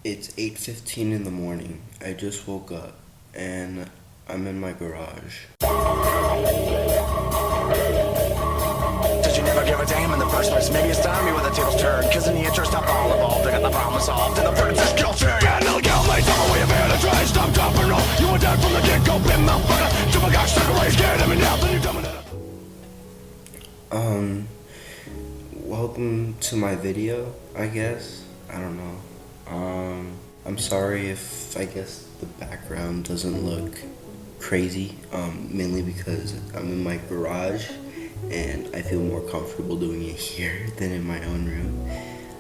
It's 8:15 in the morning. I just woke up and I'm in my garage. Did you never give a damn in the first place? Maybe it's time me when the tables turn. Cause in the interest of all involved, I got the problem solved. And the verdict is guilty. Yeah, no, go, mate, I'm away of it. I try to stop, drop, and roll. You were dead from the get-go, been motherfucker. To my gosh, stuck away, scared of me now. Then you're coming in. Welcome to my video, I guess. I don't know. I'm sorry if I guess the background doesn't look crazy, mainly because I'm in my garage and I feel more comfortable doing it here than in my own room.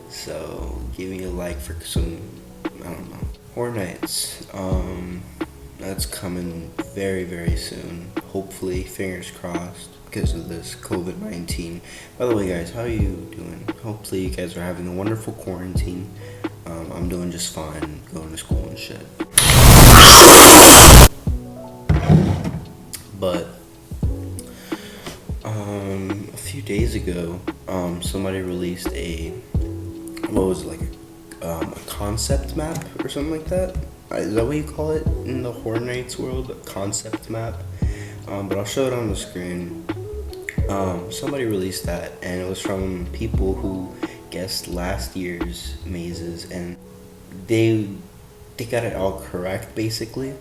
So give me a like for some, I don't know, Horror Nights. That's coming very, very soon. Hopefully, fingers crossed, because of this COVID-19. By the way, guys, how are you doing? Hopefully you guys are having a wonderful quarantine. I'm doing just fine, going to school and shit. But a few days ago, somebody released a concept map or something like that. Is that what you call it in the Horror Nights world? A concept map. But I'll show it on the screen. Somebody released that, and it was from people who guessed last year's mazes, and they got it all correct, basically.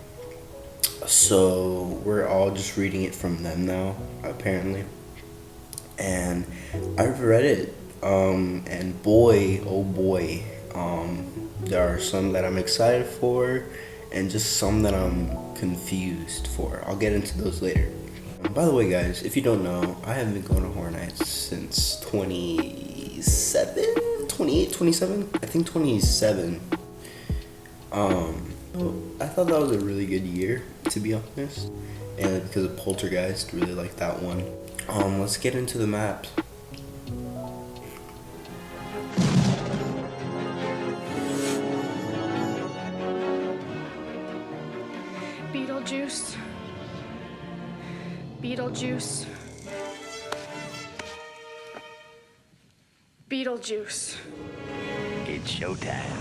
So we're all just reading it from them now, apparently. And I've read it, and boy, oh boy, there are some that I'm excited for, and just some that I'm confused for. I'll get into those later. By the way, guys, if you don't know, I haven't been going to Horror Nights since 27? I think 27. I thought that was a really good year, to be honest. And because of Poltergeist, really like that one. Let's get into the maps. Beetlejuice. Beetlejuice. Beetlejuice. It's showtime.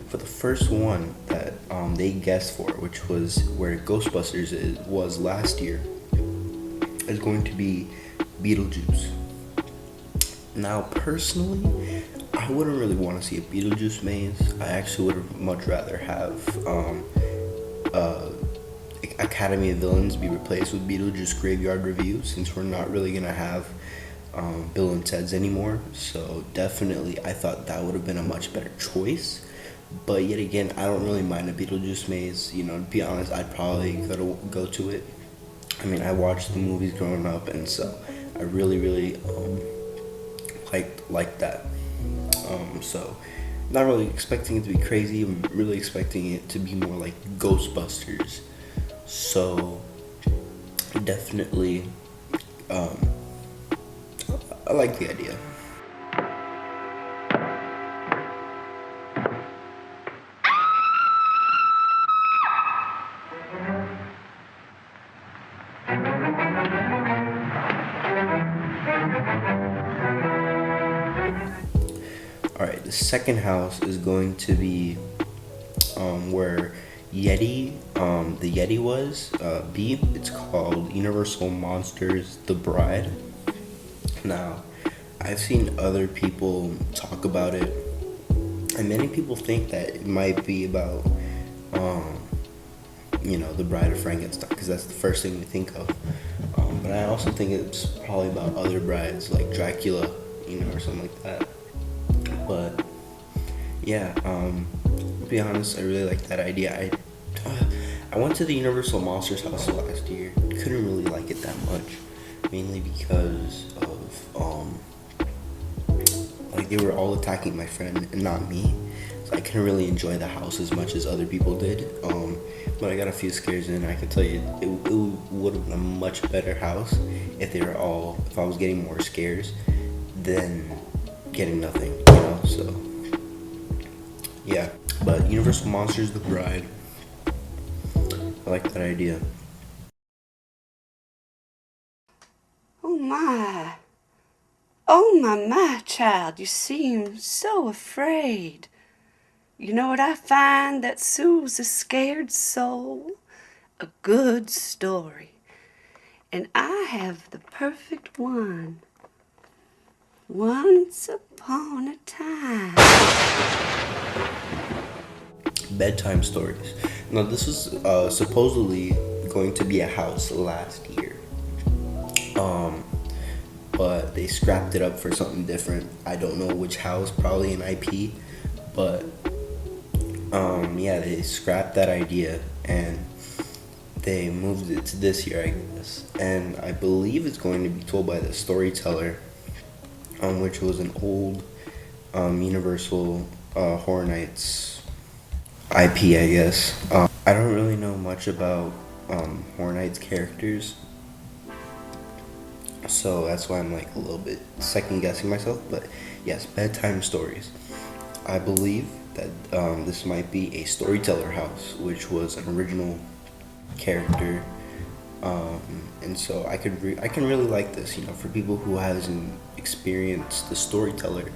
For the first one that they guessed for, which was where Ghostbusters was last year, is going to be Beetlejuice. Now, personally, I wouldn't really want to see a Beetlejuice maze. I actually would much rather have Academy of Villains be replaced with Beetlejuice Graveyard Review, since we're not really gonna have Bill and Ted's anymore. So definitely, I thought that would have been a much better choice. But yet again, I don't really mind a Beetlejuice maze. You know, to be honest, I'd probably go to it. I mean, I watched the movies growing up, and so I really liked that. So not really expecting it to be crazy. I'm really expecting it to be more like Ghostbusters. So definitely, I like the idea. Alright, the second house is going to be where the Yeti was. B, it's called Universal Monsters The Bride. Now, I've seen other people talk about it, and many people think that it might be about, the Bride of Frankenstein, because that's the first thing we think of. But I also think it's probably about other brides, like Dracula, or something like that. But yeah, to be honest, I really like that idea. I went to the Universal Monsters house last year. Couldn't really like it that much, mainly because of they were all attacking my friend and not me. So I couldn't really enjoy the house as much as other people did. But I got a few scares in, and I can tell you it would have been a much better house if I was getting more scares than getting nothing, so yeah. But Universal Monsters The Bride, I like that idea. Oh my. Oh my, child, you seem so afraid. You know what I find that soothes a scared soul? A good story. And I have the perfect one. Once upon a time. Bedtime stories. Now, this was supposedly going to be a house last year. But they scrapped it up for something different. I don't know which house, probably an IP, but yeah, they scrapped that idea and they moved it to this year, I guess. And I believe it's going to be told by the storyteller, which was an old Universal Horror Nights IP, I guess. I don't really know much about Horror Nights characters, so that's why I'm like a little bit second guessing myself. But yes, bedtime stories. I believe that this might be a storyteller house, which was an original character, and so I can really like this. You know, for people who hasn't experienced the storyteller,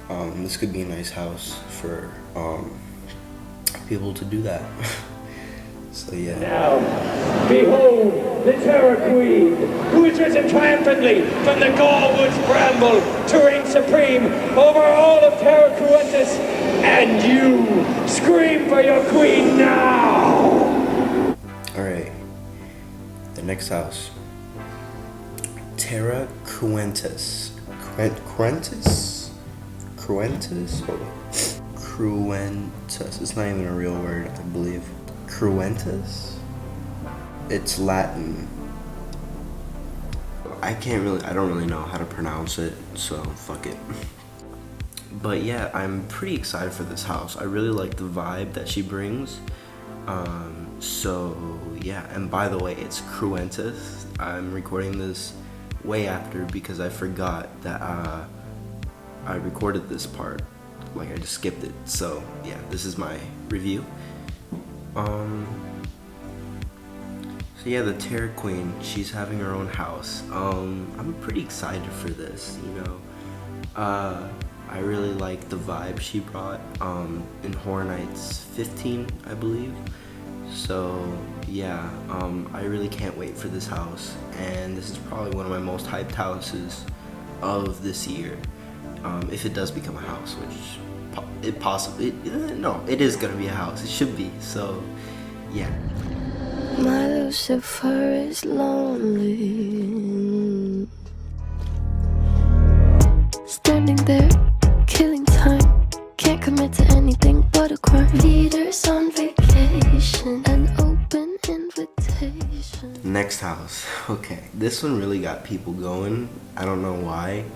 this could be a nice house for people to do that. So yeah. Now, behold the Terror Queen, who has risen triumphantly from the Gallwood's bramble to reign supreme over all of Terra Cruentus, and you scream for your queen now! Alright. The next house. Terra Cruentus. Cruentus? Cruentus? Hold on. Cruentus. It's not even a real word, I believe. Cruentus? It's Latin. I don't really know how to pronounce it, so fuck it. But yeah, I'm pretty excited for this house. I really like the vibe that she brings. So yeah, and by the way, it's Cruentus. I'm recording this way after because I forgot that I recorded this part. Like I just skipped it. So yeah, this is my review. So yeah, the Terror Queen, she's having her own house. I'm pretty excited for this, you know. I really like the vibe she brought in Horror Nights 15, I believe. So yeah, I really can't wait for this house, and this is probably one of my most hyped houses of this year. If it does become a house, which it is gonna be a house. It should be. So yeah. My Lucifer is lonely, standing there, killing time. Can't commit to anything but a crime. Leaders on vacation, an open invitation. Next house. Okay, this one really got people going. I don't know why.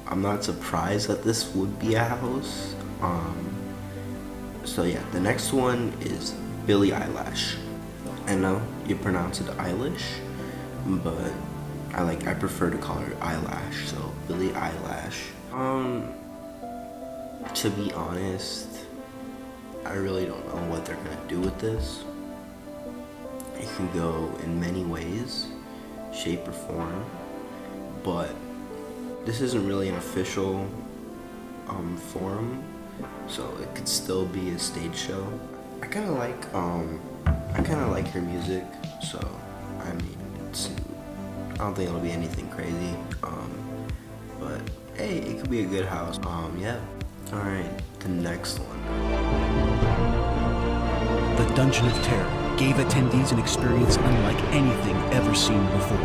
I'm not surprised that this would be a house. So yeah, the next one is Billie Eilish. I know you pronounce it Eilish, but I prefer to call her Eyelash. So Billie Eilish. To be honest, I really don't know what they're gonna do with this. It can go in many ways, shape or form, but this isn't really an official forum, so it could still be a stage show. I kind of like her music, so I mean, I don't think it'll be anything crazy, but hey, it could be a good house. Yeah. All right, the next one. The Dungeon of Terror gave attendees an experience unlike anything ever seen before.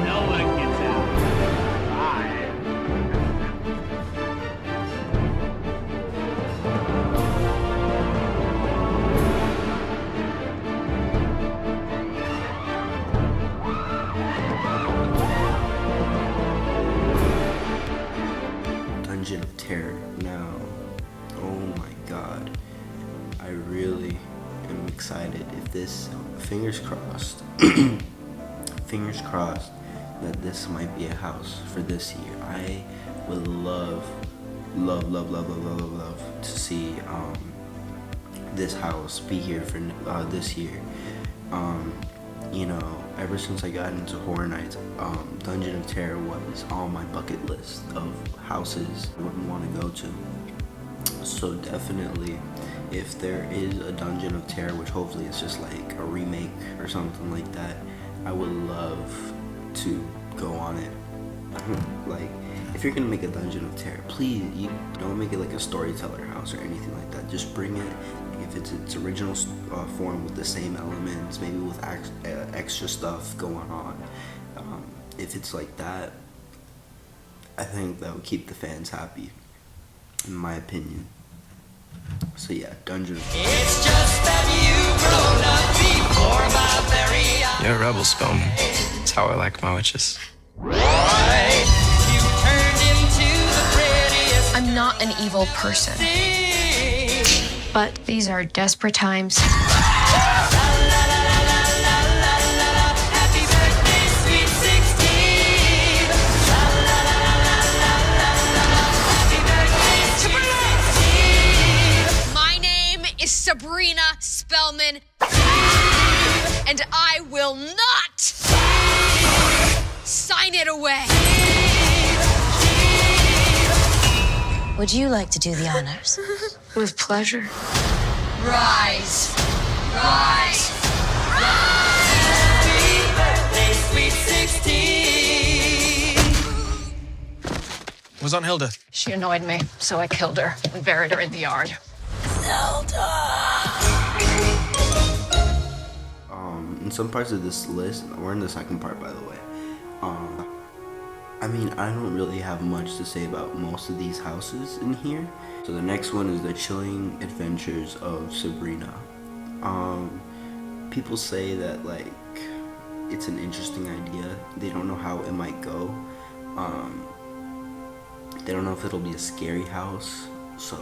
No one gets out. Dungeon of Terror. Now, oh my god, I really am excited. If this, fingers crossed, fingers crossed that this might be a house for this year. I would love to see this house be here for this year. you know, ever since I got into Horror Nights, Dungeon of Terror was on my bucket list of houses I would want to go to. So definitely, if there is a Dungeon of Terror, which hopefully it's just like a remake or something like that, I would love to go on it. Like, if you're gonna make a Dungeon of Terror, please, you don't make it like a storyteller house or anything like that. Just bring it, if it's its original form with the same elements, maybe with extra stuff going on. If it's like that, I think that would keep the fans happy, in my opinion. So yeah, Dungeon. It's just that you've grown up before my very eyes. You're a rebel, Spellman. That's how I like my witches. You turned into the prettiest I'm not an evil person, thing. but these are desperate times. Happy birthday, sweet 16. Happy birthday, sweet 16. My name is Sabrina Spellman, and I will not sign it away. Would you like to do the honors? With pleasure. Rise, rise, rise. Happy birthday, sweet 16. Was on Hilda. She annoyed me, so I killed her and buried her in the yard. In some parts of this list, we're in the second part, by the way. I mean, I don't really have much to say about most of these houses in here. So the next one is The Chilling Adventures of Sabrina. People say that, like, it's an interesting idea. They don't know how it might go. They don't know if it'll be a scary house, so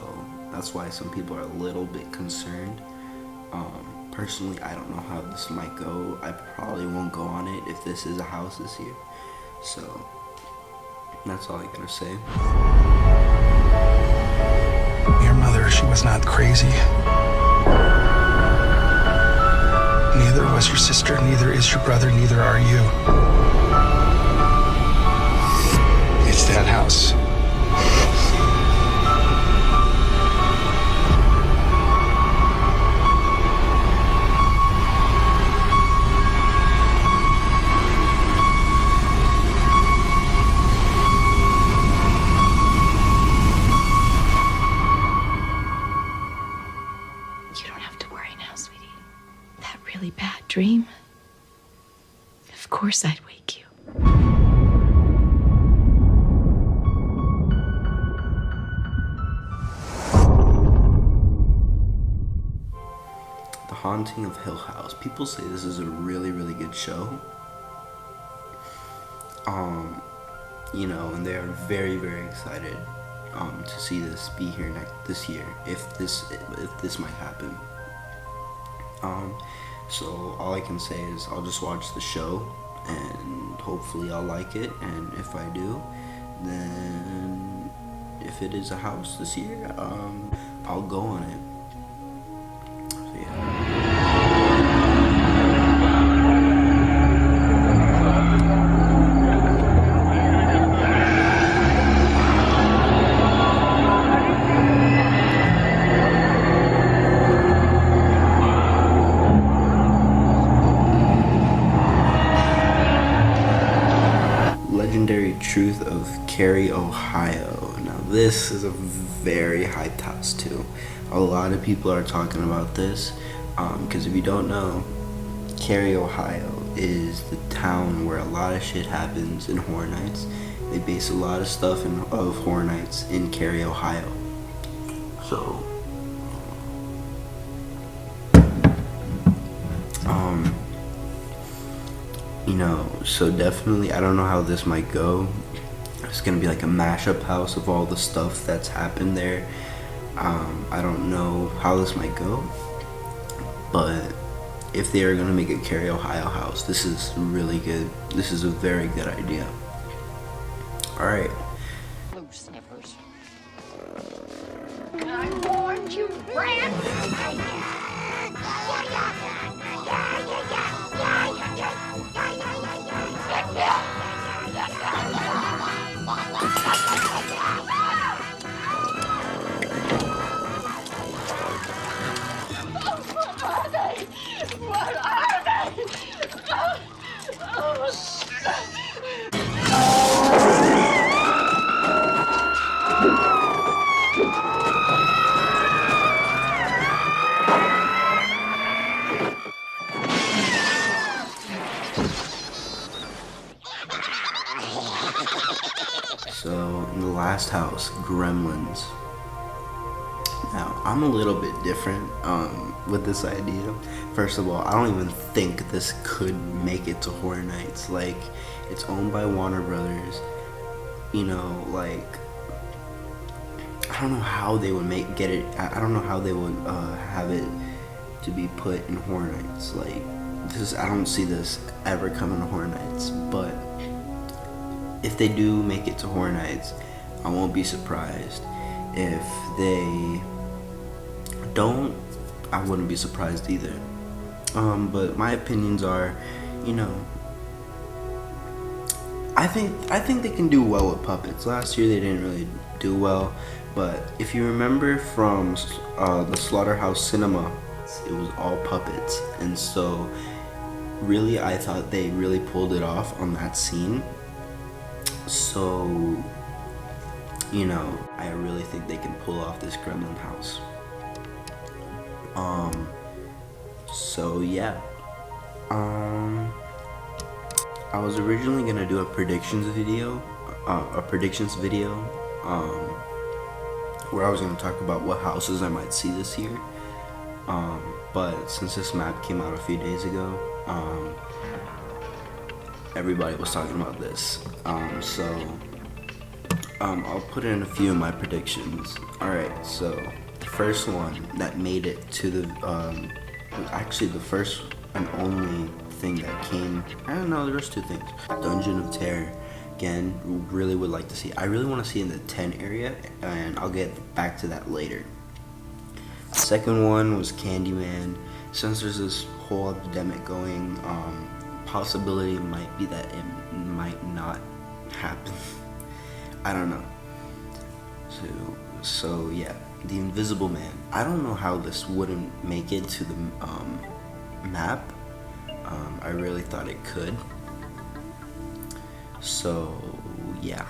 that's why some people are a little bit concerned. Personally, I don't know how this might go. I probably won't go on it if this is a house this year. So that's all I gotta say. Your mother, she was not crazy. Neither was your sister, neither is your brother, neither are you. It's that house. You don't have to worry now, sweetie. That really bad dream? Of course I'd wake you. The Haunting of Hill House. People say this is a really, really good show. You know, and they are very, very excited to see this be here this year, if this might happen. So all I can say is I'll just watch the show and hopefully I'll like it, and if I do, then if it is a house this year, I'll go on it. So yeah. Legendary Truth of Cary, Ohio. Now this is a very hyped house too. A lot of people are talking about this because if you don't know, Cary, Ohio is the town where a lot of shit happens in Horror Nights. They base a lot of stuff of Horror Nights in Cary, Ohio. So you know, so definitely, I don't know how this might go. It's gonna be like a mashup house of all the stuff that's happened there. I don't know how this might go, but if they are gonna make a Cary, Ohio house, this is really good. This is a very good idea. All right. Blue sniffers. I warned you, Brad. So, in the last house, Gremlins. Now, I'm a little bit different with this idea. First of all, I don't even think this could make it to Horror Nights. Like, it's owned by Warner Brothers. You know, like, I don't know how they would get it. I don't know how they would have it to be put in Horror Nights. Like, I don't see this ever coming to Horror Nights. But if they do make it to Horror Nights, I won't be surprised. If they don't, I wouldn't be surprised either. But my opinions are, you know, I think they can do well with puppets. Last year they didn't really do well, but if you remember from the Slaughterhouse Cinema, it was all puppets, and so really I thought they really pulled it off on that scene. So, you know, I really think they can pull off this Gremlin house. So yeah. I was originally gonna do a predictions video, where I was gonna talk about what houses I might see this year. But since this map came out a few days ago, everybody was talking about this. I'll put in a few of my predictions. Alright, so the first one that made it to the, actually the first and only thing that came, I don't know, there's two things. Dungeon of Terror, again, really would like to see. I really want to see in the 10 area, and I'll get back to that later. The second one was Candyman. Since there's this whole epidemic going, possibility might be that it might not happen. I don't know. So yeah, the Invisible Man. I don't know how this wouldn't make it to the map. I really thought it could. So yeah,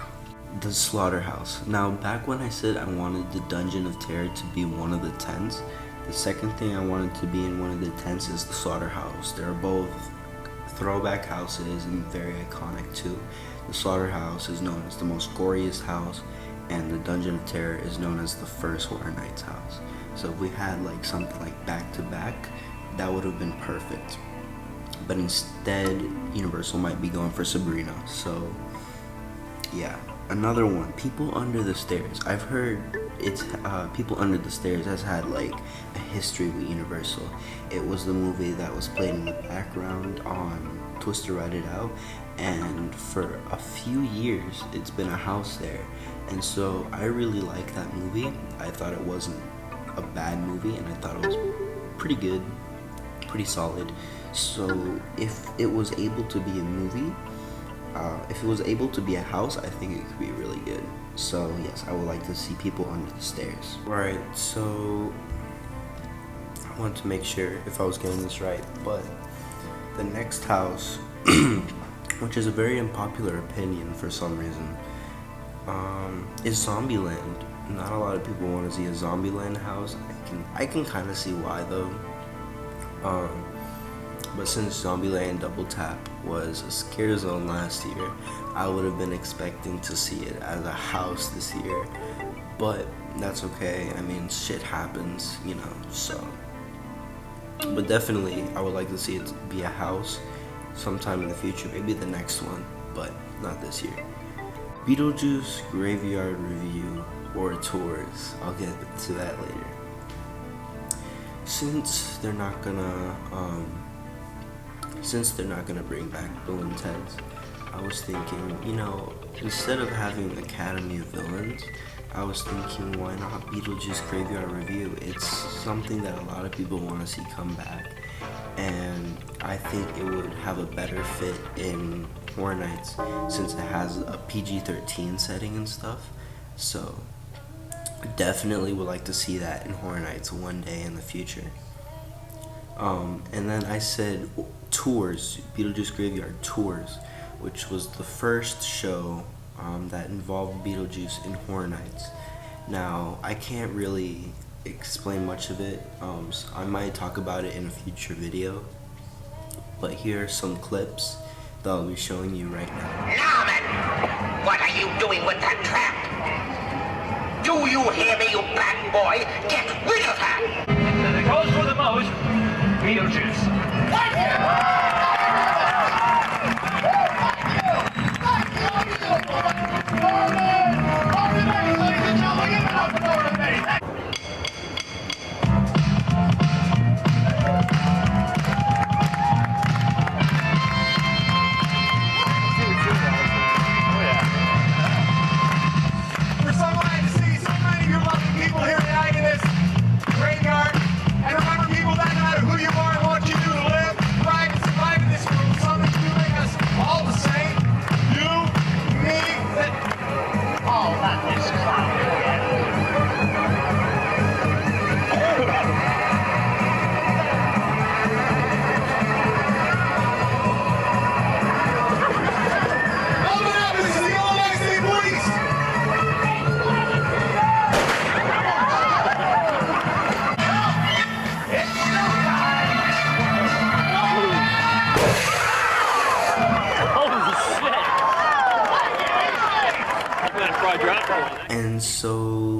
the Slaughterhouse. Now, back when I said I wanted the Dungeon of Terror to be one of the tents, the second thing I wanted to be in one of the tents is the Slaughterhouse. They're both throwback houses and very iconic too. The Slaughterhouse is known as the most goriest house, and the Dungeon of Terror is known as the first Horror Nights house. So if we had like something like back to back, that would have been perfect. But instead, Universal might be going for Sabrina. So yeah, another one, People Under the Stairs. I've heard it's People Under the Stairs has had like a history with Universal. It was the movie that was played in the background on Twist to Ride It Out, and for a few years it's been a house there, and so I really like that movie. I thought it wasn't a bad movie, and I thought it was pretty good, pretty solid. So if it was able to be a movie, if it was able to be a house, I think it could be really good. So yes, I would like to see People Under the Stairs. Alright, so I wanted to make sure if I was getting this right, but the next house, which is a very unpopular opinion for some reason, is Zombieland. Not a lot of people want to see a Zombieland house. I can kind of see why though. But since Zombieland Double Tap was a scare zone last year, I would have been expecting to see it as a house this year. But that's okay. I mean, shit happens, you know, so. But definitely, I would like to see it be a house sometime in the future. Maybe the next one, but not this year. Beetlejuice Graveyard Review or Tours. I'll get to that later. Since they're not gonna bring back Bill and Ted's, I was thinking, you know, instead of having Academy of Villains, I was thinking, why not Beetlejuice Graveyard Review? It's something that a lot of people want to see come back, and I think it would have a better fit in Horror Nights since it has a PG-13 setting and stuff. So definitely would like to see that in Horror Nights one day in the future. And then I said Tours, Beetlejuice Graveyard Tours, which was the first show that involved Beetlejuice in Horror Nights. Now, I can't really explain much of it, so I might talk about it in a future video, but here are some clips that I'll be showing you right now. Norman, what are you doing with that trap? Do you hear me, you bad boy? Get rid of her! And it goes for the most, Beetlejuice. We're so glad to see so many of you lovely people here tonight in this graveyard. And remember, people, that no matter who you are and what you do to live, thrive, and survive in this world, something to make us all the same. You, me, that... Oh, not this Open up, this is the Old Night State Police! And so,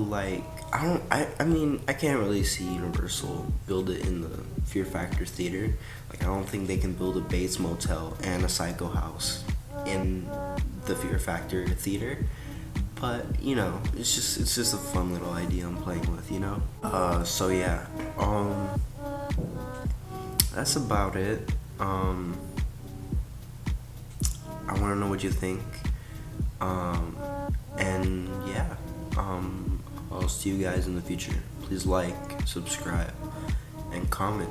like, I mean, I can't really see Universal build it in the Fear Factor theater. Like, I don't think they can build a Bates Motel and a Psycho House in the Fear Factor theater. But, you know, it's just a fun little idea I'm playing with, you know? So yeah, that's about it. I wanna know what you think. And yeah, I'll see you guys in the future. Please like, subscribe, and comment.